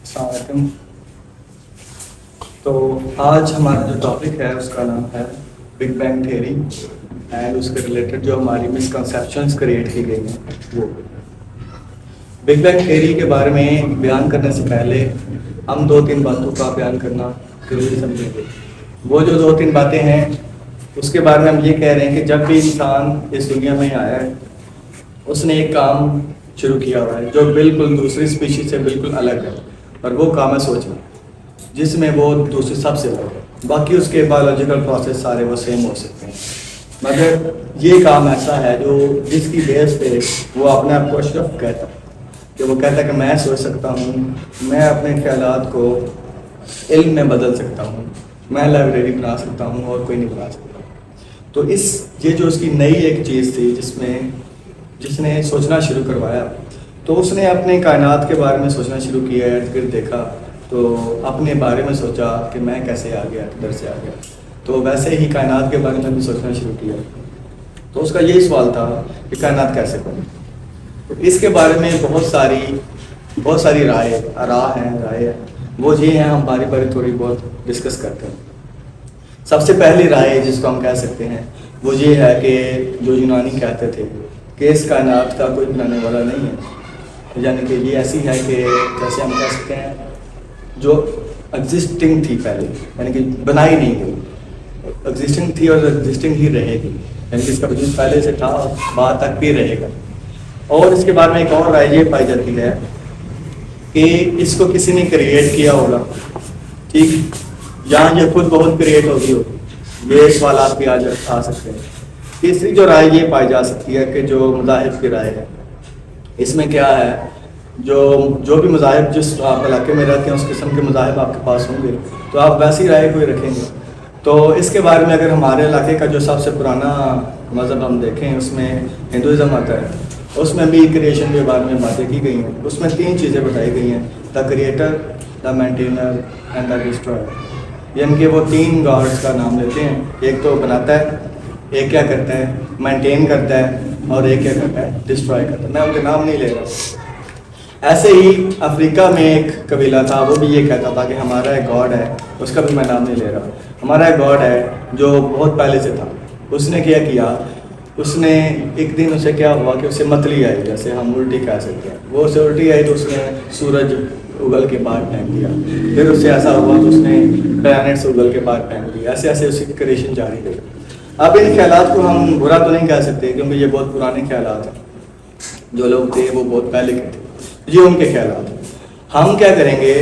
अस्सलाम। तो आज हमारा जो टॉपिक है उसका नाम है बिग बैंग थियरी एंड उसके रिलेटेड जो हमारी मिसकंसेप्शंस क्रिएट की गई हैं वो। बिग बैंग थियरी के बारे में बयान करने से पहले हम दो तीन बातों का बयान करना जरूरी समझेंगे। वो जो दो तीन बातें हैं उसके बारे में हम ये कह रहे हैं कि जब भी इंसान इस दुनिया में आया है उसने एक काम शुरू किया हुआ है जो बिल्कुल दूसरी स्पीशीज से बिल्कुल अलग है, और वो काम है सोचना, जिसमें वो दूसरे सबसे अलग है। बाकी उसके बायोलॉजिकल प्रोसेस सारे वो सेम हो सकते हैं, मगर ये काम ऐसा है जो जिसकी बेस पे वो अपने आप को अशरफ कहता है कि वो कहता है कि मैं सोच सकता हूँ, मैं अपने ख्यालात को इल्म में बदल सकता हूँ, मैं लाइब्रेरी बना सकता हूँ और कोई नहीं बना सकता। तो ये जो उसकी नई एक चीज़ थी जिसने सोचना शुरू करवाया, तो उसने अपने कायनात के बारे में सोचना शुरू किया, इर्द गिर्द देखा, तो अपने बारे में सोचा कि मैं कैसे आ गया, किधर से आ गया। तो वैसे ही कायनात के बारे में भी सोचना शुरू किया। तो उसका यही सवाल था कि कायनात कैसे बनी। तो इसके बारे में बहुत सारी राय है, वो ये हैं, हम बारी बारी थोड़ी बहुत डिस्कस करते हैं। सबसे पहली राय जिसको हम कह सकते हैं वो ये है कि जो यूनानी कहते थे कि इस कायनात का कोई बनाने वाला नहीं है, यानी कि ये ऐसी है कि जैसे हम कह सकते हैं जो एग्जिस्टिंग थी पहले, यानी कि बनाई नहीं गई, एग्जिस्टिंग थी और एग्जिस्टिंग ही रहेगी, यानी कि इसका वजूद पहले से था और बाद तक भी रहेगा। और इसके बाद में एक और राय ये पाई जाती है कि इसको किसी ने क्रिएट किया होगा, ठीक, या ये खुद बहुत क्रिएट होगी होगी। ये सवाल भी आ सकते हैं। तीसरी जो राय ये पाई जा सकती है कि जो मज़ाहिब की राय है, इसमें क्या है, जो भी मज़ाहिब जिस आप इलाके में रहते हैं उस किस्म के मज़ाहिब आपके पास होंगे, तो आप वैसी राय कोई रखेंगे। तो इसके बारे में अगर हमारे इलाके का जो सबसे पुराना मज़हब हम देखें उसमें हिंदुज़म आता है, उसमें भी क्रिएशन के बारे में बातें की गई हैं। उसमें तीन चीज़ें बताई गई हैं, the creator, the maintainer and the destroyer. यानी कि वो तीन गॉड्स का नाम लेते हैं, एक तो बनाता है, एक क्या करता है, मेंटेन करता है, और एक क्या करता है, डिस्ट्रॉय करता है। मैं उनके नाम नहीं ले रहा। ऐसे ही अफ्रीका में एक कबीला था, वो भी ये कहता था कि हमारा एक गॉड है, उसका भी मैं नाम नहीं ले रहा। हमारा एक गॉड है जो बहुत पहले से था। उसने क्या किया, उसने एक दिन उसे क्या हुआ कि उसे मतली आई, जैसे हम उल्टी कह सकते हैं। वो उसे उल्टी आई तो उसने सूरज उगल के बाहर फेंक दिया। फिर उससे ऐसा हुआ तो उसने प्लैनेट्स उगल के बाहर फेंक दिया। ऐसे ऐसे उसकी क्रिएशन जारी रही। अब इन ख्यालात को हम बुरा तो नहीं कह सकते, क्योंकि ये बहुत पुराने ख्यालात हैं। जो लोग थे वो बहुत पहले के थे, ये उनके ख्यालात हैं। हम क्या करेंगे,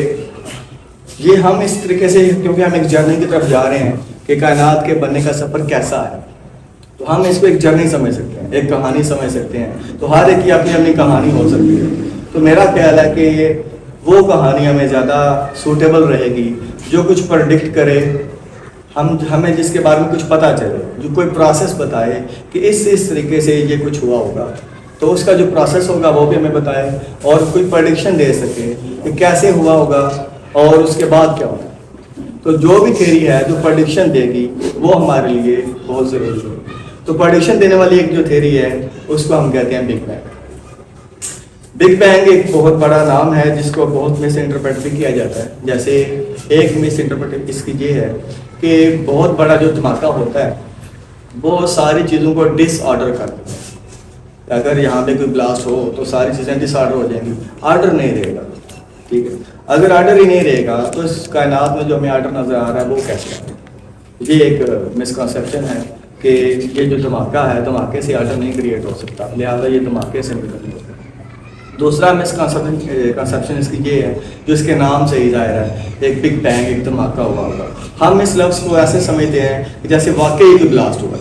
ये हम इस तरीके से, क्योंकि हम एक जर्नी की तरफ जा रहे हैं कि कायनात के बनने का सफ़र कैसा है, तो हम इसको एक जर्नी समझ सकते हैं, एक कहानी समझ सकते हैं। तो हर एक की अपनी अपनी कहानी हो सकती है। तो मेरा ख्याल है कि वो कहानी हमें ज़्यादा सूटेबल रहेगी जो कुछ प्रेडिक्ट करे, हमें जिसके बारे में कुछ पता चले, जो कोई प्रोसेस बताए कि इस तरीके से ये कुछ हुआ होगा, तो उसका जो प्रोसेस होगा वो भी हमें बताए, और कोई प्रेडिक्शन दे सके कि कैसे हुआ होगा और उसके बाद क्या होगा। तो जो भी थ्योरी है जो प्रेडिक्शन देगी वो हमारे लिए बहुत ज़रूरी है। तो प्रेडिक्शन देने वाली एक जो थ्योरी है उसको हम कहते हैं बिग बैंग। बिग बैंग एक बहुत बड़ा नाम है जिसको बहुत मिस इंटरप्रेट भी किया जाता है। जैसे एक मिस इंटरप्रेट इसकी ये है कि बहुत बड़ा जो धमाका होता है वो सारी चीज़ों को डिसऑर्डर कर देता है। अगर यहाँ पे कोई ब्लास्ट हो तो सारी चीज़ें डिसऑर्डर हो जाएंगी, ऑर्डर नहीं रहेगा, ठीक है। अगर ऑर्डर ही नहीं रहेगा तो इस कायनात में जो हमें ऑर्डर नज़र आ रहा है वो कैसे आएगा। ये एक मिसकंसेप्शन है कि ये जो धमाका है, धमाके से ऑर्डर नहीं क्रिएट हो सकता, लिहाजा ये धमाके से नहीं होता। दूसरा मिसकंसेप्शन इसकी ये है जो इसके नाम से ही जाहिर है, एक बिग बैंग, एक धमाका हुआ होगा। हम इस लफ्ज़ को ऐसे समझते हैं कि जैसे वाकई कोई ब्लास्ट हुआ,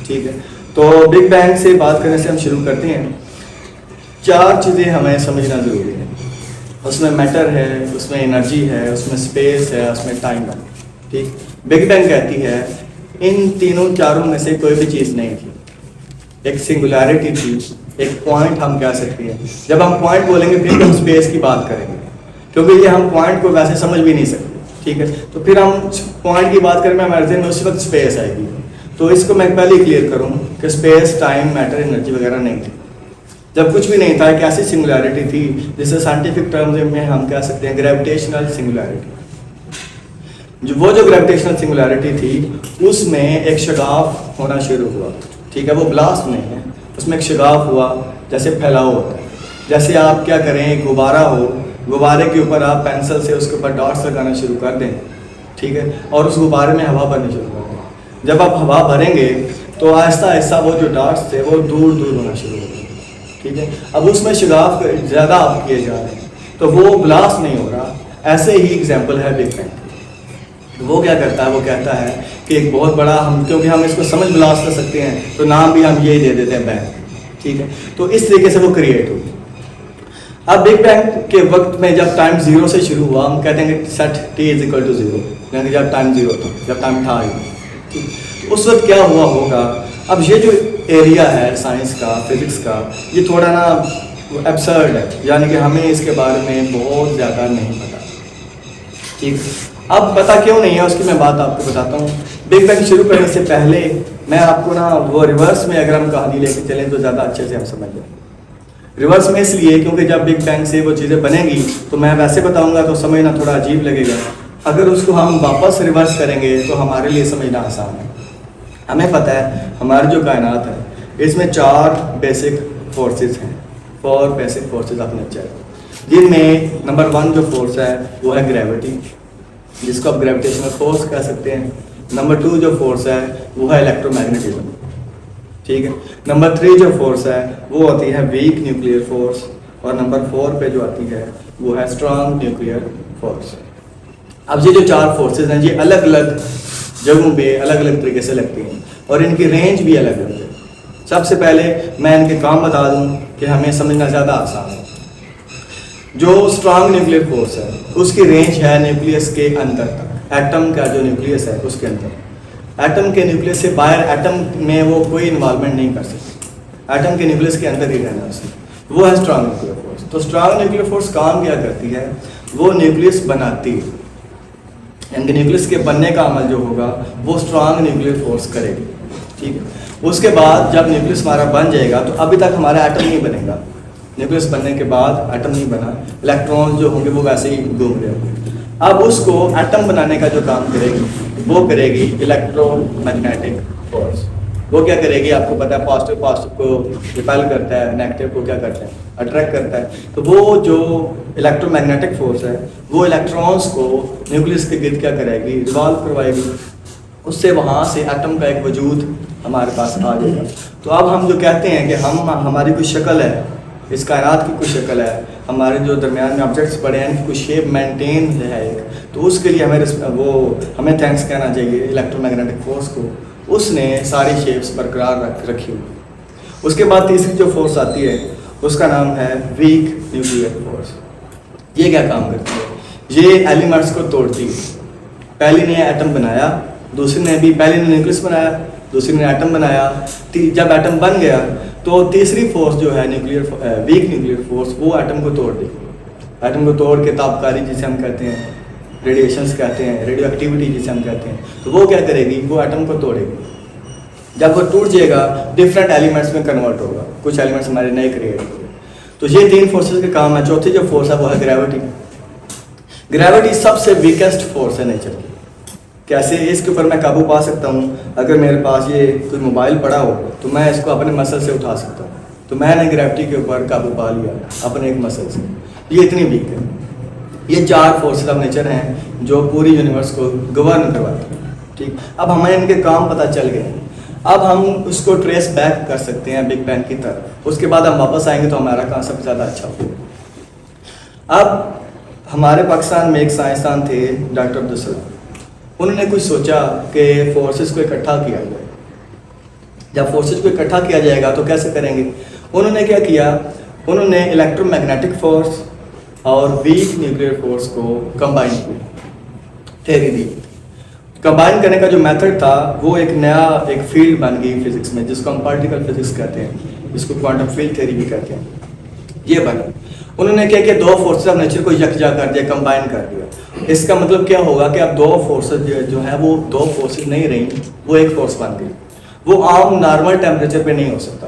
ठीक है। तो बिग बैंग से बात करने से हम शुरू करते हैं। चार चीज़ें हमें समझना ज़रूरी है। उसमें मैटर है, उसमें एनर्जी है, उसमें स्पेस है, उसमें टाइम है, ठीक। बिग बैंग कहती है इन तीनों चारों में से कोई भी चीज़ नहीं थी, एक सिंगुलैरिटी थी, एक पॉइंट हम कह सकते हैं। जब हम पॉइंट बोलेंगे फिर हम स्पेस की बात करेंगे, क्योंकि ये हम पॉइंट को वैसे समझ भी नहीं सकते, ठीक है। तो फिर हम पॉइंट की बात करें हमारे जहन में उसी वक्त स्पेस आएगी। तो इसको मैं पहले क्लियर करूँ कि स्पेस, टाइम, मैटर, एनर्जी वगैरह नहीं थी। जब कुछ भी नहीं था, एक ऐसी सिंगुलैरिटी थी जिसे साइंटिफिक टर्म्स में हम कह सकते हैं ग्रेविटेशनल सिंगुलैरिटी। जो ग्रेविटेशनल सिंगुलैरिटी थी उसमें एक शगाफ होना शुरू हुआ, ठीक है, वो ब्लास्ट नहीं है, उसमें एक शगाफ हुआ, जैसे फैलाव होता है। जैसे आप क्या करें, एक गुब्बारा हो, गुब्बारे के ऊपर आप पेंसिल से उसके ऊपर डॉट्स लगाना शुरू कर दें, ठीक है, और उस गुब्बारे में हवा भरनी शुरू कर दें। जब आप हवा भरेंगे तो आहिस्ता आहिस्ता वो जो डॉट्स थे वो दूर दूर होना शुरू हो गए, ठीक है। अब उसमें शगाफ ज़्यादा आप किए जा रहे हैं तो वो ब्लास्ट नहीं हो रहा। ऐसे ही एग्जाम्पल है बिग बैंग। वो क्या करता है, वो कहता है कि एक बहुत बड़ा, हम क्योंकि हम इसको समझ ब्लास्ट कर सकते हैं तो नाम भी हम यही दे देते हैं बैंग, ठीक है। तो इस तरीके से वो क्रिएट हुई। अब बिग बैंग के वक्त में जब टाइम जीरो से शुरू हुआ, हम कहते हैं कि set t is equal to zero, यानी जब टाइम जीरो था, जब टाइम था ही, ठीक। उस वक्त क्या हुआ होगा, अब ये जो एरिया है साइंस का, फिजिक्स का, ये थोड़ा ना एब्सर्ड है, यानी कि हमें इसके बारे में बहुत ज़्यादा नहीं पता, ठीक। अब पता क्यों नहीं है उसकी मैं बात आपको बताता हूँ। बिग बैंग शुरू करने से पहले मैं आपको ना वो रिवर्स में अगर हम कहानी लेके चलें तो ज़्यादा अच्छे से हम समझ जाएं। रिवर्स में इसलिए क्योंकि जब बिग बैंग से वो चीज़ें बनेंगी तो मैं वैसे बताऊंगा तो समझना थोड़ा अजीब लगेगा। अगर उसको हम वापस रिवर्स करेंगे तो हमारे लिए समझना आसान है। हमें पता है हमारी जो कायनात है इसमें 4 बेसिक फोर्सेस हैं, 4 बेसिक फोर्सेस ऑफ नेचर, जिनमें नंबर 1 जो फोर्स है वो है ग्रेविटी, जिसको आप ग्रेविटेशनल फोर्स कह सकते हैं। नंबर 2 जो फोर्स है वो है इलेक्ट्रोमैग्नेटिज्म, ठीक है। नंबर 3 जो फोर्स है वो आती है वीक न्यूक्लियर फोर्स, और नंबर 4 पे जो आती है वो है स्ट्रॉन्ग न्यूक्लियर फोर्स। अब ये जो 4 फोर्सेस हैं ये अलग अलग जगहों पे अलग अलग तरीके से लगती हैं और इनकी रेंज भी अलग अलग है। सबसे पहले मैं इनके काम बता दूं कि हमें समझना ज़्यादा आसान है। जो स्ट्रॉन्ग न्यूक्लियर फोर्स है उसकी रेंज है न्यूक्लियस के अंदर तक, एटम का जो न्यूक्लियस है उसके अंदर। एटम के न्यूक्लियस से बाहर एटम में वो कोई इन्वॉल्वमेंट नहीं कर सकती, एटम के न्यूक्लियस के अंदर ही रहना उसने, वो है स्ट्रॉन्ग न्यूक्लियर फोर्स। तो स्ट्रॉन्ग न्यूक्लियर फोर्स काम क्या करती है, वो न्यूक्लियस बनाती है, यानी न्यूक्लियस के बनने का अमल जो होगा वो स्ट्रॉन्ग न्यूक्लियर फोर्स करेगी, ठीक है। उसके बाद जब न्यूक्लियस हमारा बन जाएगा तो अभी तक हमारा एटम नहीं बनेगा, न्यूक्लियस बनने के बाद एटम नहीं बना, इलेक्ट्रॉन जो होंगे वो वैसे ही घूम रहे होंगे। अब उसको एटम बनाने का जो काम करेगी वो करेगी इलेक्ट्रोमैग्नेटिक फोर्स। वो क्या करेगी, आपको पता है पॉजिटिव को रिपेल करता है, नेगेटिव को क्या करता है, अट्रैक्ट करता है। तो वो जो इलेक्ट्रोमैग्नेटिक फोर्स है वो इलेक्ट्रॉन्स को न्यूक्लियस के गिर्द क्या करेगी, रिवॉल्व करवाएगी, उससे वहाँ से एटम का एक वजूद हमारे पास आ जाएगा। तो अब हम जो कहते हैं कि हमारी कोई शक्ल है, इस कायनात की कोई शक्ल है, हमारे जो दरमियान में ऑब्जेक्ट्स पड़े हैं इनकी कोई शेप मेंटेन है एक, तो उसके लिए हमें थैंक्स कहना चाहिए इलेक्ट्रोमैग्नेटिक फोर्स को, उसने सारी शेप्स बरकरार रखी हुई। उसके बाद तीसरी जो फोर्स आती है उसका नाम है वीक न्यूक्लियर फोर्स। ये क्या काम करती है, ये एलिमेंट्स को तोड़ती है। पहली ने एटम बनाया, दूसरी ने भी, पहले ने न्यूक्लियस बनाया, दूसरी ने एटम बनाया, जब एटम बन गया तो तीसरी फोर्स जो है वीक न्यूक्लियर फोर्स वो एटम को तोड़ देगी। एटम को तोड़ के तापकारी जिसे हम कहते हैं, रेडिएशंस कहते हैं, रेडियो एक्टिविटी जिसे हम कहते हैं, तो वो क्या करेगी, वो एटम को तोड़ेगी। जब वो टूट जाएगा डिफरेंट एलिमेंट्स में कन्वर्ट होगा, कुछ एलिमेंट्स हमारे नए क्रिएट होंगे। तो ये 3 फोर्सेस के काम है। चौथी जो फोर्स है वो है ग्रेविटी। ग्रेविटी सबसे वीकेस्ट फोर्स है नेचर की। कैसे इसके ऊपर मैं काबू पा सकता हूँ, अगर मेरे पास ये कोई मोबाइल पड़ा हो तो मैं इसको अपने मसल से उठा सकता हूँ, तो मैंने ग्रेविटी के ऊपर काबू पा लिया अपने एक मसल से। ये इतनी वीक है। ये 4 फोर्सेस ऑफ नेचर हैं जो पूरी यूनिवर्स को गवर्न करवाते हैं, ठीक। अब हमें इनके काम पता चल गए, अब हम उसको ट्रेस बैक कर सकते हैं बिग बैंग की तरफ। उसके बाद हम वापस आएंगे तो हमारा कांसेप्ट ज़्यादा अच्छा होगा। अब हमारे पाकिस्तान में एक साइंसदान थे डॉक्टर अब्दुल सलाम, उन्होंने कुछ सोचा कि फोर्सेस को इकट्ठा किया जाए। जब फोर्सेस को इकट्ठा किया जाएगा तो कैसे करेंगे, उन्होंने क्या किया, उन्होंने इलेक्ट्रोमैग्नेटिक फोर्स और वीक न्यूक्लियर फोर्स को कंबाइन किया, थ्योरी दी। कंबाइन करने का जो मेथड था वो एक नया एक फील्ड बन गई फिजिक्स में, जिसको हम पार्टिकल फिजिक्स कहते हैं, जिसको क्वांटम फील्ड थ्योरी भी कहते हैं। ये बना, उन्होंने क्या किया, 2 फोर्सेस ऑफ नेचर को यकजा कर दिया, कंबाइन कर दिया। इसका मतलब क्या होगा कि अब 2 फोर्सेस जो है वो 2 फोर्सेस नहीं रही, वो एक फोर्स बन गई। वो आम नॉर्मल टेम्परेचर पे नहीं हो सकता,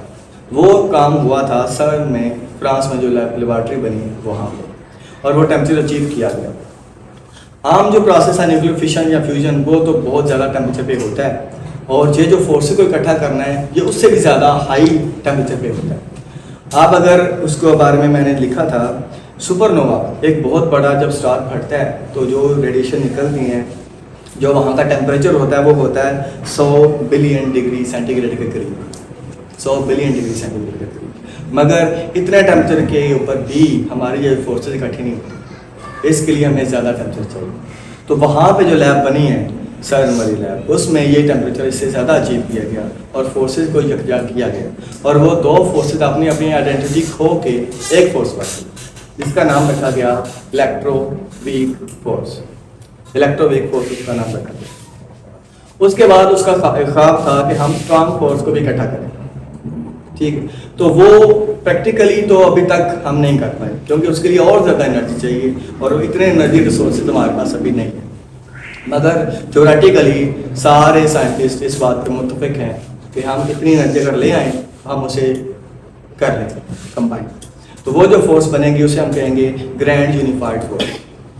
वो काम हुआ था सर्न में, फ्रांस में जो लेबॉर्ट्री बनी है वहाँ पर, और वो टेम्परेचर अचीव किया गया। आम जो प्रोसेस है न्यूक्लियर फिशन या फ्यूजन, वो तो बहुत ज़्यादा टेम्परेचर पे होता है, और ये जो फोर्सेस को इकट्ठा करना है ये उससे भी ज़्यादा हाई टेम्परेचर पे होता है। अब अगर उसको बारे में मैंने लिखा था, सुपरनोवा एक बहुत बड़ा जब स्टार फटता है तो जो रेडिएशन निकलती हैं, जो वहाँ का टेम्परेचर होता है वो होता है 100 बिलियन डिग्री सेंटीग्रेड के करीब, 100 बिलियन डिग्री सेंटीग्रेड के करीब। मगर इतने टेम्परेचर के ऊपर भी हमारी ये फोर्सेस इकट्ठी नहीं होती, इसके लिए हमें ज़्यादा टेम्परेचर चाहिए। तो वहाँ पे जो लैब बनी है सर्न वाली लैब, उसमें ये टेम्परेचर इससे ज़्यादा अचीव किया गया और फोर्सेस को यकजा किया गया, और वो दो फोर्सेस अपनी अपनी आइडेंटिटी खो के एक फोर्स बनी, जिसका नाम रखा गया इलेक्ट्रोवीक फोर्स। इलेक्ट्रोवीक फोर्स उसका नाम रखा गया। उसके बाद उसका ख्वाब था कि हम स्ट्रॉन्ग फोर्स को भी इकट्ठा करें, ठीक है। तो वो प्रैक्टिकली तो अभी तक हम नहीं कर पाए, क्योंकि उसके लिए और ज़्यादा एनर्जी चाहिए, और इतने एनर्जी रिसोर्सेज हमारे पास अभी नहीं है। मगर थ्योरेटिकली सारे साइंटिस्ट इस बात पे मुत्तफिक हैं कि हम इतनी एनर्जी अगर ले आएँ हम उसे कर लें कंबाइन। तो वो जो फोर्स बनेगी उसे हम कहेंगे ग्रैंड यूनिफाइड फोर्स,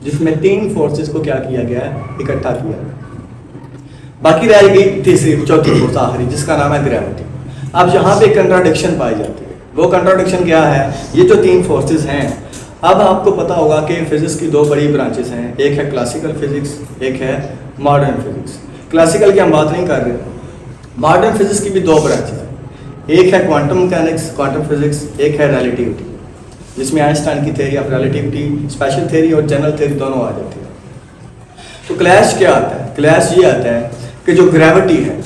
जिसमें 3 फोर्सेस को क्या किया गया है, इकट्ठा किया गया। बाकी रहेगी चौथी फोर्स आखिरी, जिसका नाम है ग्रेविटी। अब यहाँ पे कंट्राडिक्शन पाई जाती है। वो कंट्राडिक्शन क्या है, ये जो 3 फोर्सेस हैं, अब आपको पता होगा कि फिजिक्स की 2 बड़ी ब्रांचेस हैं, एक है क्लासिकल फिजिक्स, एक है मॉडर्न फिजिक्स। क्लासिकल की हम बात नहीं कर रहे, मॉडर्न फिजिक्स की भी 2 ब्रांचेस हैं, एक है क्वांटम मैकेनिक्स, क्वांटम फिजिक्स, एक है रिलेटिविटी, जिसमें आइंस्टाइन की theory of relativity, special theory और जनरल थ्योरी दोनों आ जाती है। तो क्लैश क्या आता है, क्लैश ये आता है कि जो ग्रेविटी है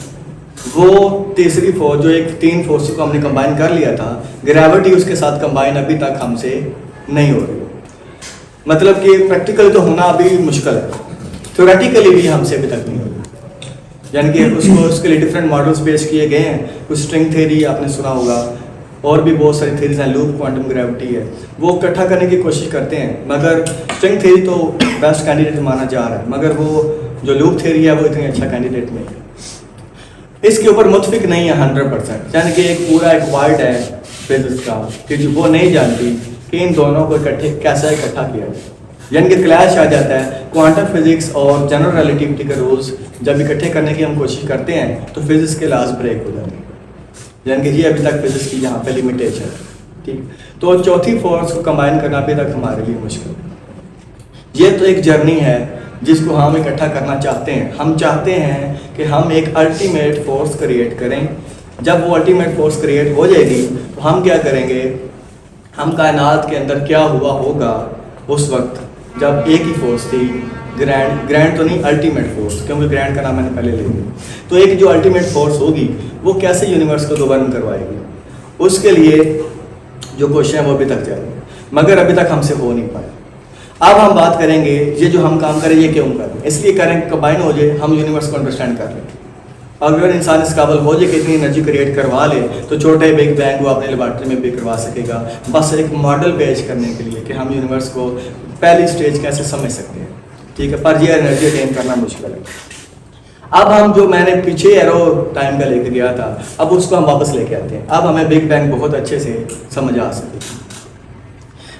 वो तीसरी फोर्स, जो एक 3 फोर्स को हमने कंबाइन कर लिया था, ग्रेविटी उसके साथ कंबाइन अभी तक हमसे नहीं हो रही। मतलब कि प्रैक्टिकली तो होना अभी मुश्किल है, थ्योरेटिकली भी हमसे अभी तक नहीं हो रही। यानी कि उसके लिए डिफरेंट मॉडल्स पेश किए गए हैं। कुछ स्ट्रिंग थ्योरी आपने सुना होगा, और भी बहुत सारी थ्योरीज हैं, लूप क्वांटम ग्रेविटी है, वो इकट्ठा करने की कोशिश करते हैं। मगर स्ट्रिंग थ्योरी तो बेस्ट कैंडिडेट माना जा रहा है, मगर वो जो लूप थ्योरी है वो इतनी अच्छा कैंडिडेट नहीं है। इसके ऊपर मुतफिक नहीं है 100%। यानी कि एक पूरा एक वर्ल्ड है फिजिक्स का कि जो वो नहीं जानती कि इन दोनों को कैसे इकट्ठा किया जाए। यानी कि क्लैश आ जाता है। क्वांटम फिजिक्स और जनरल रिलेटिविटी के रूल्स जब इकट्ठे करने की हम कोशिश करते हैं तो फिजिक्स के लॉज ब्रेक हो जाते हैं। यानी कि ये अभी तक फिजिक्स की यहाँ पे लिमिटेशन है, ठीक। तो चौथी फोर्स को कंबाइन करना अभी तक हमारे लिए मुश्किल है। ये तो एक जर्नी है जिसको हम इकट्ठा करना चाहते हैं। हम चाहते हैं कि हम एक अल्टीमेट फोर्स क्रिएट करें। जब वो अल्टीमेट फोर्स क्रिएट हो जाएगी तो हम क्या करेंगे, हम कायनात के अंदर क्या हुआ होगा उस वक्त जब एक ही फोर्स थी, ग्रैंड तो नहीं, अल्टीमेट फोर्स, क्योंकि ग्रैंड का नाम मैंने पहले ले लिया। तो एक जो अल्टीमेट फोर्स होगी वो कैसे यूनिवर्स को गवर्न करवाएगी, उसके लिए जो क्वेश्चन है वो अभी तक जारी है, मगर अभी तक हमसे हो नहीं पाया। अब हम बात करेंगे ये जो हम काम करें ये क्यों करें, इसलिए करें कंबाइन हो जाए, हम यूनिवर्स को अंडरस्टैंड कर लें। अगर इंसान इस काबिल हो जाए कि इतनी एनर्जी क्रिएट करवा ले तो छोटे बिग बैंग वो अपने लेबॉर्ट्री में भी करवा सकेगा, बस एक मॉडल पेश करने के लिए कि हम यूनिवर्स को पहली स्टेज कैसे समझ सकते हैं, ठीक है। पर ये एनर्जी अटेन करना मुश्किल है। अब हम जो मैंने पीछे एरो टाइम का लेके गया था, अब उसको हम वापस लेके आते हैं। अब हमें बिग बैंग बहुत अच्छे से समझ आ सके।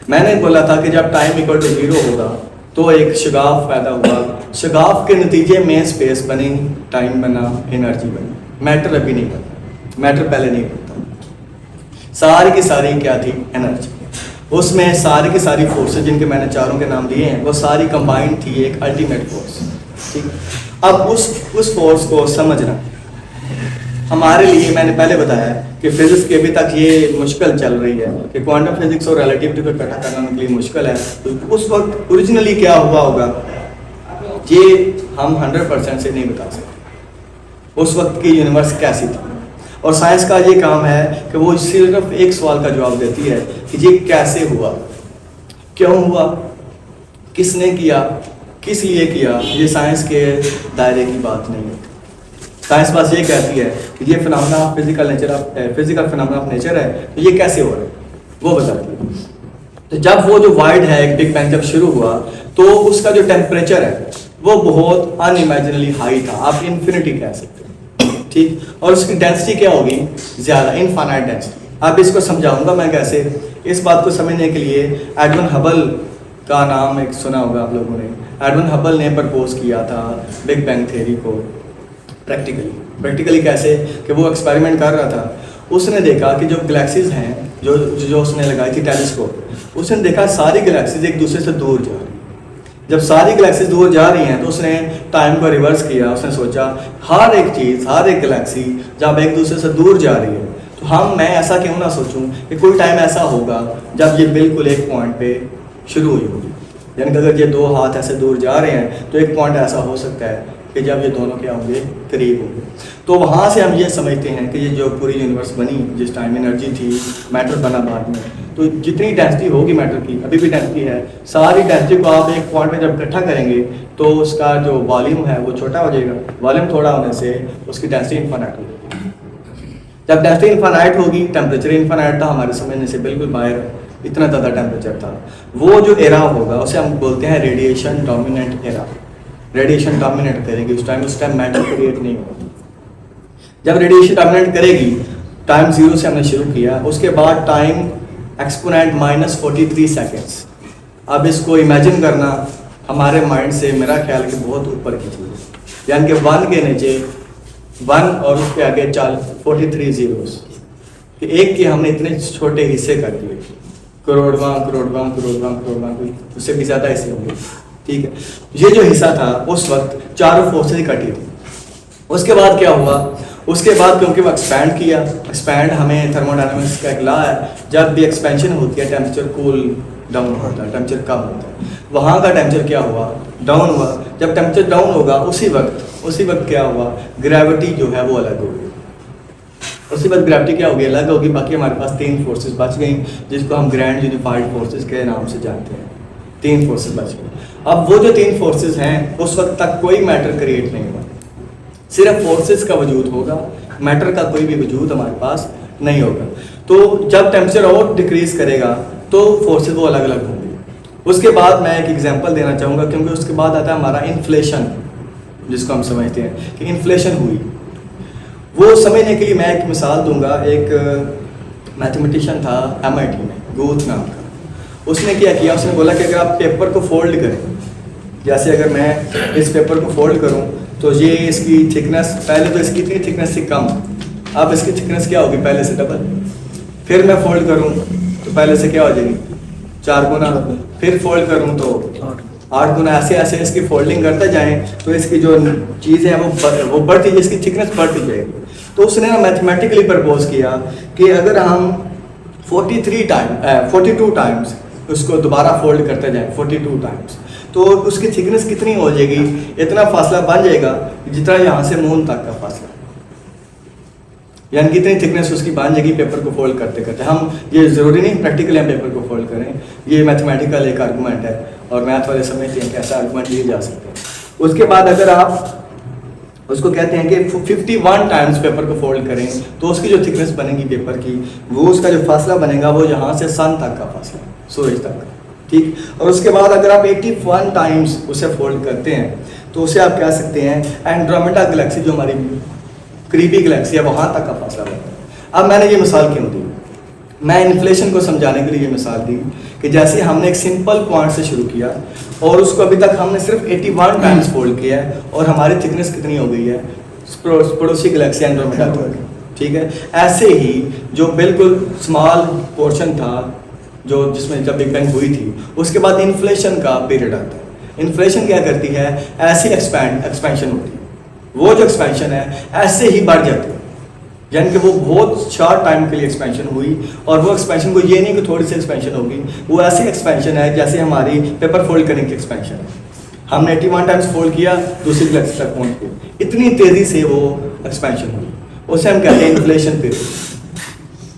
मैंने बोला था कि जब टाइम इक्वल टू 0 होगा तो एक शगाफ पैदा हुआ, शगाफ के नतीजे में स्पेस बनी, टाइम बना, एनर्जी बनी। मैटर अभी नहीं बनता, मैटर पहले नहीं बनता। सारी की सारी क्या थी, एनर्जी। उसमें सारी की सारी फोर्सेस जिनके मैंने चारों के नाम दिए हैं वो सारी कंबाइंड थी एक अल्टीमेट फोर्स, ठीक। अब उस फोर्स को समझना हमारे लिए, मैंने पहले बताया कि फिजिक्स की अभी तक ये मुश्किल चल रही है कि क्वांटम फिजिक्स और रिलेटिविटी को इकट्ठा करना उनके लिए मुश्किल है। तो उस वक्त ओरिजिनली क्या हुआ होगा ये हम 100% से नहीं बता सकते, उस वक्त की यूनिवर्स कैसी थी। और साइंस का ये काम है कि वो सिर्फ एक सवाल का जवाब देती है कि ये कैसे हुआ, क्यों हुआ, किसने किया, किस लिए किया। ये साइंस के दायरे की बात नहीं है। साइंस बस ये कहती है कि ये phenomena physical phenomena of nature है, तो ये कैसे हो रहा है वो बताती है। तो जब वो जो वाइड है एक बिग बैंग जब शुरू हुआ तो उसका जो टेम्परेचर है वो बहुत अनइमेजिनली हाई था, आप इन्फिनिटी कह सकते हैं, ठीक। और उसकी डेंसिटी क्या होगी, ज़्यादा, इनफाइनाइट डेंसिटी। अब इसको समझाऊंगा मैं कैसे। इस बात को समझने के लिए एडविन हबल का नाम एक सुना होगा आप लोगों ने। एडविन हबल ने प्रपोज किया था बिग बैंग थ्योरी को प्रैक्टिकली कैसे कि वो एक्सपेरिमेंट कर रहा था। उसने देखा कि जो गैलेक्सीज हैं जो उसने लगाई थी टेलीस्कोप, उसने देखा सारी गैलेक्सीज एक दूसरे से दूर जा रही। जब सारी गैलेक्सीज दूर जा रही हैं तो उसने टाइम को रिवर्स किया। उसने सोचा हर एक चीज़, हर एक गैलेक्सी जब एक दूसरे से दूर जा रही है तो मैं ऐसा क्यों ना सोचूं कि कोई टाइम ऐसा होगा जब ये बिल्कुल एक पॉइंट पे शुरू हुई होगी। यानी कि अगर ये दो हाथ ऐसे दूर जा रहे हैं तो एक पॉइंट ऐसा हो सकता है कि जब ये दोनों क्या होंगे, करीब होंगे। तो वहाँ से हम ये समझते हैं कि ये जो पूरी यूनिवर्स बनी, जिस टाइम एनर्जी थी, मैटर बना बाद में, तो जितनी डेंसिटी होगी मैटर की, अभी भी डेंसिटी है, सारी डेंसिटी को आप एक पॉइंट में जब इकट्ठा करेंगे तो उसका जो वॉल्यूम है वो छोटा हो जाएगा। वॉल्यूम थोड़ा होने से उसकी डेंसिटी इन्फिनिट होगी। जब डेंसिटी इन्फिनिट होगी, टेम्परेचर इन्फिनिट था, हमारे समझने से बिल्कुल बाहर, इतना ज़्यादा टेम्परेचर था। वो जो एरा होगा उसे हम बोलते हैं radiation dominant era. Radiation dominate करेगी उस टाइम मैटर क्रिएट नहीं होगा। जब रेडिएशन डोमिनेट करेगी, टाइम 0 से हमने शुरू किया, उसके बाद टाइम एक्सपोनेंट -43 सेकेंड्स। अब इसको इमेजिन करना हमारे माइंड से मेरा ख्याल कि बहुत ऊपर की चीज़ है। यानी कि 1 के नीचे 1 और उसके आगे 43 जीरोस, कि एक के हमने इतने छोटे हिस्से कर दिए, करोड़वां, उससे भी ज़्यादा हिस्से होंगे। ठीक है, ये जो हिस्सा था उस वक्त चारों फोर्सेज कटी थी। उसके बाद क्या हुआ, उसके बाद क्योंकि वो एक्सपैंड किया, एक्सपैंड हमें थर्मोडायनामिक्स का एक लॉ है, जब भी एक्सपेंशन होती है टेम्परेचर कूल डाउन होता है, टेम्परेचर कम होता है। वहाँ का टेम्परेचर क्या हुआ, डाउन हुआ। जब टेम्परेचर डाउन होगा उसी वक्त क्या हुआ, ग्रेविटी जो है वो अलग होगी। उसी वक्त ग्रेविटी क्या होगी, अलग होगी। बाकी हमारे पास 3 फोर्सेज बच गई, जिसको हम ग्रैंड यूनिफाइड फोर्सेज के नाम से जानते हैं। 3 फोर्सेज बच गई। अब वो जो 3 फोर्सेज हैं, उस वक्त तक कोई मैटर क्रिएट नहीं हुआ, सिर्फ फोर्सेस का वजूद होगा, मैटर का कोई भी वजूद हमारे पास नहीं होगा। तो जब टेम्परेचर और डिक्रीज करेगा तो फोर्सेस वो अलग अलग होंगे। उसके बाद मैं एक एग्जांपल देना चाहूँगा, क्योंकि उसके बाद आता है हमारा इन्फ्लेशन, जिसको हम समझते हैं कि इन्फ्लेशन हुई। वो समझने के लिए मैं एक मिसाल दूंगा। एक मैथमेटिशियन था MIT में, गूथ नाम का। उसने क्या किया, उसने बोला कि अगर आप पेपर को फोल्ड करें, जैसे अगर मैं इस पेपर को फोल्ड करूं तो ये इसकी थिकनेस, पहले तो इसकी इतनी थिकनेस से कम, अब इसकी थिकनेस क्या होगी, पहले से डबल। फिर मैं फोल्ड करूं तो पहले से क्या हो जाएगी, 4 गुना। फिर फोल्ड करूं तो 8 गुना। ऐसे ऐसे इसकी फोल्डिंग करते जाएं तो इसकी जो चीज़ें हैं वो बढ़ती जाए, इसकी थिकनेस बढ़ती जाएगी। तो उसने ना मैथमेटिकली प्रपोज किया कि अगर हम 42 टाइम्स उसको दोबारा फोल्ड करते जाएं 42 टाइम्स, तो उसकी थिकनेस कितनी हो जाएगी, इतना फासला बन जाएगा जितना यहाँ से मून तक का फासला, यानी कितनी थिकनेस उसकी बन जाएगी पेपर को फोल्ड करते करते। हम ये ज़रूरी नहीं प्रैक्टिकली हम पेपर को फोल्ड करें, ये मैथमेटिकल एक आर्गूमेंट है और मैथ वाले समझते हैं कि ऐसा आर्गूमेंट लिए जा सकते हैं। उसके बाद अगर आप उसको कहते हैं कि 51 टाइम्स पेपर को फोल्ड करें तो उसकी जो थिकनेस बनेगी पेपर की, वो उसका जो फासला बनेगा वो यहाँ से सन तक का फासला, सूरज तक का। ठीक, और उसके बाद अगर आप 81 टाइम्स उसे फोल्ड करते हैं तो उसे आप कह सकते हैं एंड्रोमेडा गैलेक्सी, जो हमारी करीबी गैलेक्सी है, वहाँ तक का फासला बनता है। अब मैंने ये मिसाल क्यों दी, मैं इन्फ्लेशन को समझाने के लिए ये मिसाल दी कि जैसे हमने एक सिंपल पॉइंट से शुरू किया और उसको अभी तक हमने सिर्फ 81 टाइम्स फोल्ड किया है और हमारी थिकनेस कितनी हो गई है, पड़ोसी गैलेक्सी एंड्रोमेडा तक। ठीक है, ऐसे ही जो बिल्कुल स्मॉल पोर्शन था जो जिसमें जब बिग बैंग हुई थी, उसके बाद इन्फ्लेशन का पीरियड आता है। इन्फ्लेशन क्या करती है, ऐसी एक्सपेंशन होती है, वो जो एक्सपेंशन है ऐसे ही बढ़ जाती है, यानी कि वो बहुत शॉर्ट टाइम के लिए एक्सपेंशन हुई और वो एक्सपेंशन को ये नहीं कि थोड़ी सी एक्सपेंशन होगी, वो ऐसी एक्सपेंशन है जैसे हमारी पेपर फोल्ड करने की एक्सपेंशन है। हमने 81 टाइम्स फोल्ड किया, दूसरी गैलेक्सी तक पहुँच गए, इतनी तेज़ी से वो एक्सपेंशन हुई, उसे हम कहते हैं इन्फ्लेशन पीरियड,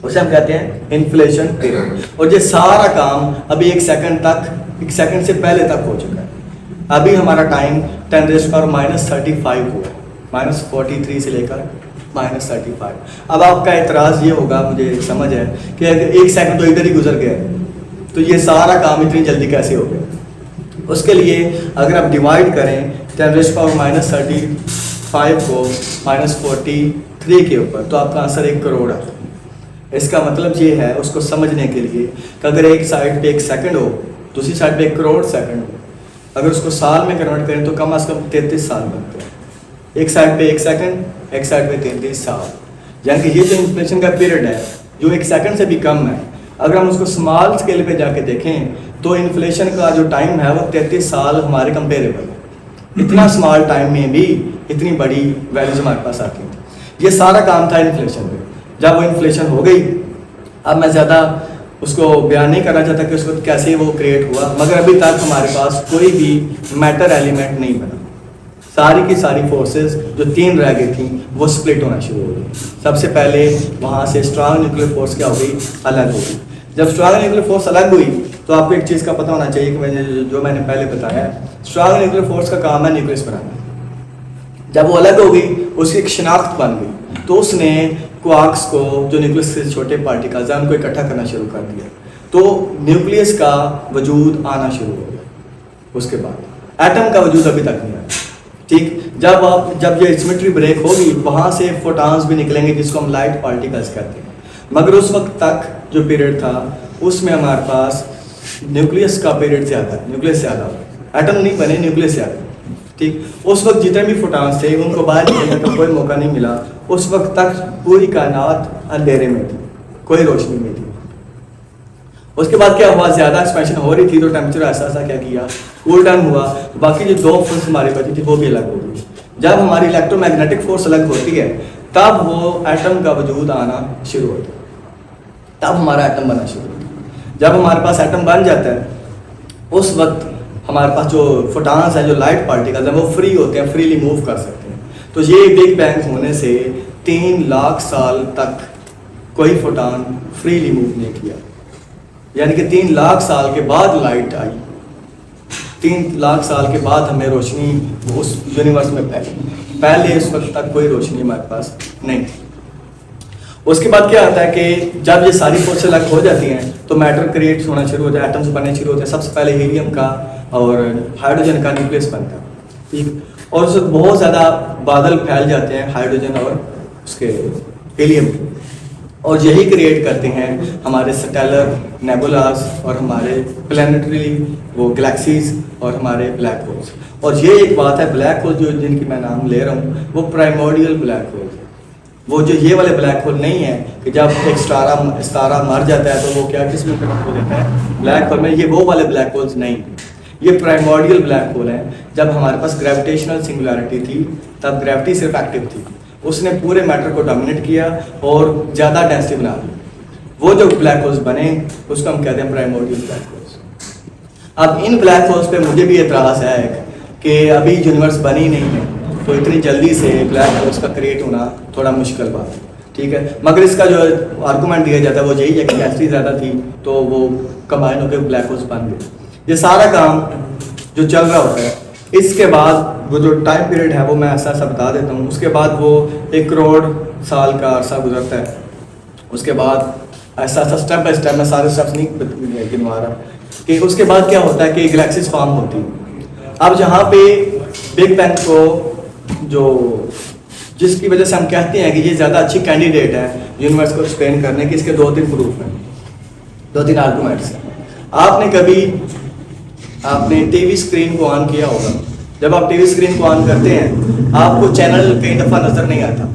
उसे हम कहते हैं इन्फ्लेशन पीरियड। और ये सारा काम अभी 1 सेकंड से पहले तक हो चुका है। अभी हमारा टाइम 10⁻⁻35 हुआ है, -43 से लेकर -35। अब आपका एतराज़ ये होगा, मुझे समझ है कि अगर 1 सेकंड तो इधर ही गुजर गया तो ये सारा काम इतनी जल्दी कैसे हो गया। उसके लिए अगर आप डिवाइड करें 10⁻⁻35 को -43 के ऊपर तो आपका आंसर 1 करोड़ आता है। इसका मतलब ये है उसको समझने के लिए कि अगर एक साइड पे 1 सेकंड हो, दूसरी साइड पे 1 करोड़ सेकंड हो, अगर उसको साल में कन्वर्ट करें तो कम से कम 33 साल बनते हैं। एक साइड पे 1 सेकंड, एक साइड पे 33 साल, यानी कि ये जो इन्फ्लेशन का पीरियड है जो 1 सेकंड से भी कम है, अगर हम उसको स्मॉल स्केल पे जाके देखें तो इन्फ्लेशन का जो टाइम है वो 33 साल हमारे कंपेरेबल है। इतना स्मॉल टाइम में भी इतनी बड़ी वैल्यूज हमारे पास आती थी। ये सारा काम था इन्फ्लेशन पे। जब वो इन्फ्लेशन हो गई, अब मैं ज़्यादा उसको बयान नहीं करना चाहता कि उसको कैसे वो क्रिएट हुआ, मगर अभी तक हमारे पास कोई भी मैटर एलिमेंट नहीं बना। सारी की सारी फोर्सेस जो 3 रह गई थी वो स्प्लिट होना शुरू हो गई। सबसे पहले वहाँ से स्ट्रांग न्यूक्लियर फोर्स क्या हो गई, अलग हो गई। जब स्ट्रांग न्यूक्लियर फोर्स अलग हुई तो आपको एक चीज़ का पता होना चाहिए कि मैंने पहले बताया, स्ट्रांग न्यूक्लियर फोर्स का काम है न्यूक्लियस बनाना। जब वो अलग हो गई उसकी एक शनाख्त बन गई, तो उसने क्वार्क्स को, जो न्यूक्लियस से छोटे पार्टिकल्स हैं, उनको इकट्ठा करना शुरू कर दिया। तो न्यूक्लियस का वजूद आना शुरू हो गया। उसके बाद एटम का वजूद अभी तक नहीं आया। ठीक, जब ये सिमेट्री ब्रेक होगी वहाँ से फोटॉन्स भी निकलेंगे जिसको हम लाइट पार्टिकल्स कहते हैं। मगर उस वक्त तक जो पीरियड था उसमें हमारे पास न्यूक्लियस का पीरियड ज़्यादा, न्यूक्लियस ज़्यादा, एटम नहीं बने, न्यूक्लियस ज़्यादा। ठीक, उस वक्त जितने भी फोटॉन्स थे उनको बाहर निकलने का कोई मौका नहीं मिला। उस वक्त तक पूरी कायनात अंधेरे में थी, कोई रोशनी नहीं थी। उसके बाद क्या हुआ, ज़्यादा एक्सपेंशन हो रही थी तो टेम्परेचर ऐसा क्या किया, कूल डाउन हुआ। तो बाकी जो 2 फोर्स हमारी बची थी वो भी अलग हो गई। जब हमारी इलेक्ट्रोमैग्नेटिक फोर्स अलग होती है तब वो एटम का वजूद आना शुरू होता है, तब हमारा एटम बनना शुरू होता है। जब हमारे पास एटम बन जाता है उस वक्त हमारे पास जो फोटॉन्स हैं, जो लाइट पार्टिकल्स हैं, वो फ्री होते हैं, फ्रीली मूव कर सकते हैं। तो ये बिग बैंग होने से 3 लाख साल तक कोई फोटॉन फ्रीली मूव नहीं किया, यानी कि 3 लाख साल के बाद लाइट आई, 3 लाख साल के बाद हमें रोशनी उस यूनिवर्स में फैली। पहले उस वक्त तक कोई रोशनी हमारे पास नहीं थी। उसके बाद क्या होता है कि जब ये सारी फोर्स अलग हो जाती हैं तो मैटर क्रिएट होना शुरू होता है, एटम्स बनने शुरू होते हैं। सबसे पहले हीलियम का और हाइड्रोजन का न्यूक्लियस बनता है। ठीक, और उस वक्त बहुत ज़्यादा बादल फैल जाते हैं हाइड्रोजन और उसके हीलियम के, और यही क्रिएट करते हैं हमारे स्टेलर नेबुलास और हमारे प्लैनेटरी वो गैलेक्सीज और हमारे ब्लैक होल्स। और ये एक बात है, ब्लैक होल जो जिनकी मैं नाम ले रहा हूँ वो प्राइमोर्डियल ब्लैक होल है। वो जो ये वाले ब्लैक होल नहीं है कि जब एक स्टारा मर जाता है तो वो क्या किस में कन्वर्ट हो जाता है ब्लैक होल में, ये वो वाले ब्लैक होल्स नहीं, ये प्राइमोर्डियल ब्लैक होल है। जब हमारे पास ग्रेविटेशनल सिंगुलैरिटी थी तब ग्रेविटी सिर्फ एक्टिव थी, उसने पूरे मैटर को डोमिनेट किया और ज़्यादा डेंसिटी बना दी। वो जो ब्लैक होल्स बने उसको हम कहते हैं प्राइमोर्डियल ब्लैक होल्स। अब इन ब्लैक होल्स पे मुझे भी एतराज़ है कि अभी यूनिवर्स बनी नहीं है तो इतनी जल्दी से ब्लैक होल्स का क्रिएट होना थोड़ा मुश्किल बात है। ठीक है, मगर इसका जो आर्गूमेंट दिया जाता है वो यही है कि डेंसिटी ज़्यादा थी तो वो कंबाइन होकर ब्लैक होल्स बन गए। ये सारा काम जो चल रहा होता है, इसके बाद वो जो टाइम पीरियड है वो मैं ऐसा बता देता हूँ। उसके बाद वो 1 करोड़ साल का अरसा गुजरता है। उसके बाद ऐसा स्टेप बाय स्टेप, मैं सारे स्टेप्स नहीं गिनवा रहा, कि उसके बाद क्या होता है कि गैलेक्सीज फॉर्म होती है। अब जहाँ पे बिग बैंग को जो जिसकी वजह से हम कहते हैं कि ये ज़्यादा अच्छी कैंडिडेट है यूनिवर्स को एक्सप्लेन करने की, इसके 2-3 प्रूफ हैं, 2-3 आर्गूमेंट्स हैं। आपने टीवी स्क्रीन को ऑन किया होगा। जब आप टीवी स्क्रीन को ऑन करते हैं आपको चैनल कई दफ़ा नज़र नहीं आता,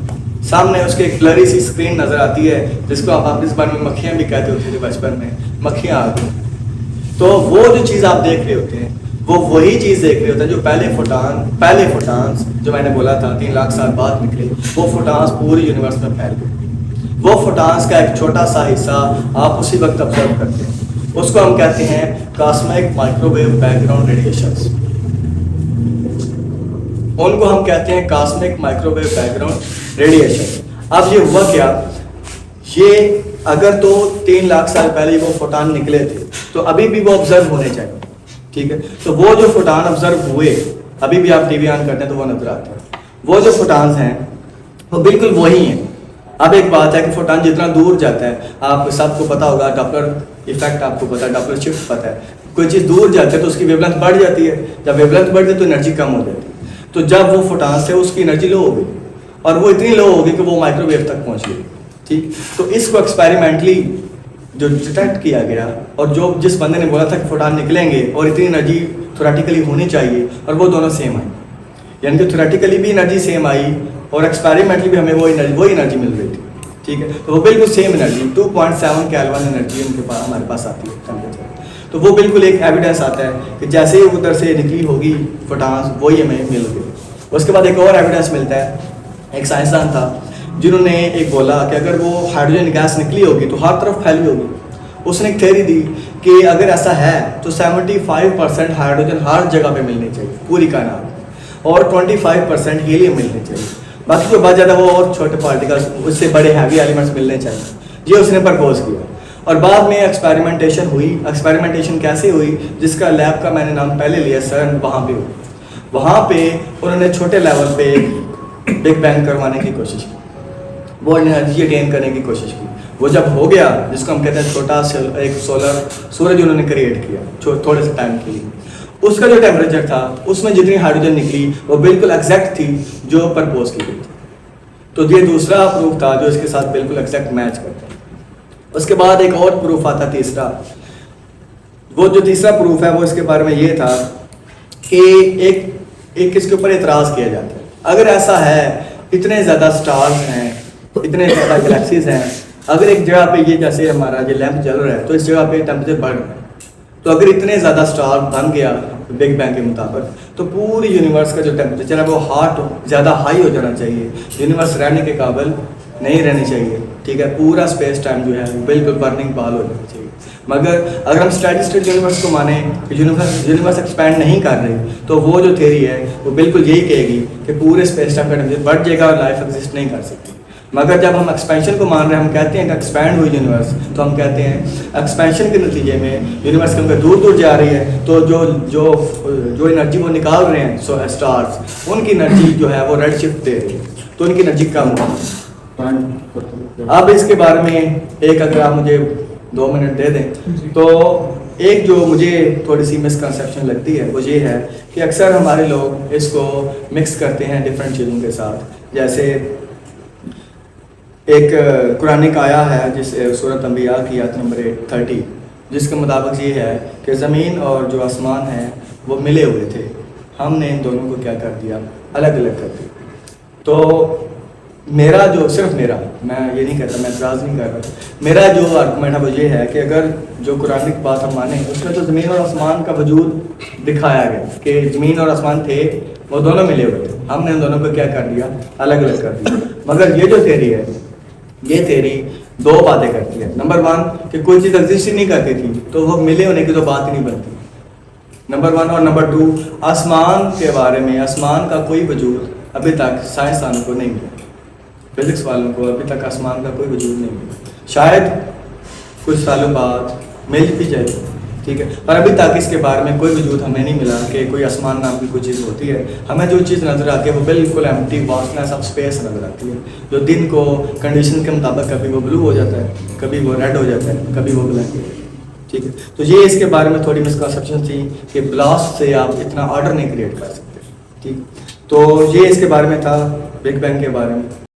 सामने उसके एक ब्लरी सी स्क्रीन नज़र आती है जिसको आप इस बारे में मक्खियाँ भी कहते होते थे बचपन में, मक्खियाँ आ गई। तो वो जो चीज़ आप देख रहे होते हैं वो वही चीज़ देख रहे होते हैं जो पहले फोटॉन्स जो मैंने बोला था 3 लाख साल बाद निकले, वो फोटॉन्स पूरे यूनिवर्स में फैल गए। वो फोटॉन्स का एक छोटा सा हिस्सा आप उसी वक्त ऑब्जर्व करते हैं, उसको हम कहते हैं कॉस्मिक माइक्रोवेव बैकग्राउंड रेडिएशंस। उनको हम कहते हैं कॉस्मिक माइक्रोवेव बैकग्राउंड रेडिएशन। अब ये हुआ क्या, ये अगर तो 3 लाख साल पहले वो फोटॉन निकले थे तो अभी भी वो ऑब्जर्व होने चाहिए। ठीक है, तो वो जो फोटॉन ऑब्जर्व हुए अभी भी आप टीवी ऑन करते हैं तो वो नजर आते हैं। वो जो फोटॉन्स हैं वो बिल्कुल वही हैं। अब एक बात है कि फोटॉन जितना दूर जाता है, आप सबको पता होगा डॉपलर इफेक्ट, आपको पता है डॉपलर शिफ्ट पता है, कोई चीज़ दूर जाती है तो उसकी वेवलेंथ बढ़ जाती है, जब वेवलेंथ बढ़ती है तो एनर्जी कम हो जाती है। तो जब वो फोटॉन्स है उसकी एनर्जी लो हो गई और वो इतनी लो हो गई कि वो माइक्रोवेव तक पहुँच गई। ठीक, तो इसको एक्सपेरिमेंटली जो डिटेक्ट किया गया और जो जिस बंदे ने बोला था कि फोटॉन निकलेंगे और इतनी एनर्जी थ्योरेटिकली होनी चाहिए, और वो दोनों सेम आई, यानी कि थ्योरेटिकली भी एनर्जी सेम आई और एक्सपेरिमेंटली भी हमें वही एनर्जी मिल रही थी। ठीक है, तो वो बिल्कुल सेम एनर्जी 2.7 केल्विन एनर्जी उनके पास हमारे पास आती है टेम्परेचर। तो वो बिल्कुल एक एविडेंस आता है कि जैसे ही उधर से निकली होगी फोटॉन्स वही हमें मिल गई। उसके बाद एक और एविडेंस मिलता है, एक साइंसदान था जिन्होंने एक बोला कि अगर वो हाइड्रोजन गैस निकली होगी तो हर तरफ फैली होगी। उसने एक थ्योरी दी कि अगर ऐसा है तो 75% हाइड्रोजन हर जगह पे मिलनी चाहिए पूरी कायनात में, और 25% हीलियम मिलने चाहिए, बाकी जो बच जाता है वो और छोटे पार्टिकल्स उससे बड़े हैवी एलिमेंट्स मिलने चाहिए। ये उसने प्रपोज किया और बाद में एक्सपेरिमेंटेशन हुई। एक्सपेरिमेंटेशन कैसे हुई, जिसका लैब का मैंने नाम पहले लिया सर, वहाँ पे हुई। वहाँ पे उन्होंने छोटे लेवल पे बिग बैंग करवाने की कोशिश की, वो एनर्जी गेन करने की कोशिश की। वो जब हो गया, जिसको हम कहते हैं छोटा एक सोलर सूरज उन्होंने क्रिएट किया थोड़े से टाइम के लिए, उसका जो टेम्परेचर था उसमें जितनी हाइड्रोजन निकली वो बिल्कुल एग्जैक्ट थी जो प्रपोज की गई थी। तो ये दूसरा प्रूफ था जो इसके साथ बिल्कुल एग्जैक्ट मैच करता है। उसके बाद एक और प्रूफ आता तीसरा। वो जो तीसरा प्रूफ है वो इसके बारे में ये था कि एक इसके ऊपर एतराज़ किया जाता है, अगर ऐसा है इतने ज़्यादा स्टार्स हैं, इतने ज़्यादा गैलेक्सीज हैं, अगर एक जगह पे ये जैसे हमारा ये लैंप जल रहा है तो इस जगह पे टेम्परेचर बढ़ रहा है, तो अगर इतने ज़्यादा स्टार बन गया बिग बैंग के मुताबिक तो पूरी यूनिवर्स का जो टेम्परेचर है वो ज़्यादा हाई हो जाना चाहिए, यूनिवर्स रहने के काबिल नहीं रहनी चाहिए। ठीक है, पूरा स्पेस टाइम जो है वो बिल्कुल बर्निंग बॉल हो जाना चाहिए। मगर अगर हम स्टेडी स्टेट यूनिवर्स को माने कि यूनिवर्स एक्सपैंड नहीं कर रही, तो वो जो थ्योरी है वो बिल्कुल यही कहेगी कि पूरे स्पेस टाइम का टेम्परेचर बढ़ जाएगा और लाइफ एग्जिस्ट नहीं कर सकती। मगर जब हम एक्सपेंशन को मान रहे हैं, हम कहते हैं कि एक्सपैंड हुई यूनिवर्स, तो हम कहते हैं एक्सपेंशन के नतीजे में यूनिवर्स क्योंकि दूर दूर जा रही है तो जो जो जो एनर्जी वो निकाल रहे हैं स्टार्स, उनकी एनर्जी जो है वो रेड शिफ्ट दे रही है, तो उनकी एनर्जी कम हो। अब इसके बारे में एक अगर आप मुझे 2 मिनट दे दें तो एक जो मुझे थोड़ी सी मिसकंसेप्शन लगती है वो ये है कि अक्सर हमारे लोग इसको मिक्स करते हैं डिफरेंट चीज़ों के साथ। जैसे एक कुरानिक आया है जिस सूरत अंबिया की आयत नंबर 30, जिसके मुताबिक ये है कि ज़मीन और जो आसमान है वो मिले हुए थे, हमने इन दोनों को क्या कर दिया, अलग अलग कर दिया। तो मेरा जो सिर्फ मेरा, मैं ये नहीं कहता, मैं एतराज़ नहीं कर रहा, मेरा जो आर्गूमेंट है वो ये है कि अगर जो कुरानिक बात हम माने उसमें तो ज़मीन और आसमान का वजूद दिखाया गया कि ज़मीन और आसमान थे, वो दोनों मिले हुए थे, हमने इन दोनों को क्या कर दिया, अलग अलग कर दिया। मगर ये जो थ्योरी है, ये थ्योरी 2 बातें करती है। नंबर 1 कि कोई चीज़ एग्जिस्ट ही नहीं करती थी तो वो मिले होने की तो बात ही नहीं बनती, नंबर 1। और नंबर 2, आसमान के बारे में, आसमान का कोई वजूद अभी तक साइंसदानों को नहीं मिला, फिजिक्स वालों को अभी तक आसमान का कोई वजूद नहीं मिला। शायद कुछ सालों बाद मिल भी जाए, ठीक है, पर अभी तक इसके बारे में कोई वजूद हमें नहीं मिला कि कोई आसमान नाम की कोई चीज़ होती है। हमें जो चीज़ नज़र आती है वो बिल्कुल एम्प्टी वास्टनेस ऑफ स्पेस नज़र आती है, जो दिन को कंडीशन के मुताबिक कभी वो ब्लू हो जाता है, कभी वो रेड हो जाता है, कभी वो ब्लैक हो जाता है। ठीक है, तो ये इसके बारे में थोड़ी मिसकंसेप्शन थी कि ब्लास्ट से आप इतना ऑर्डर नहीं क्रिएट कर सकते। ठीक, तो ये इसके बारे में था बिग बैंग के बारे में।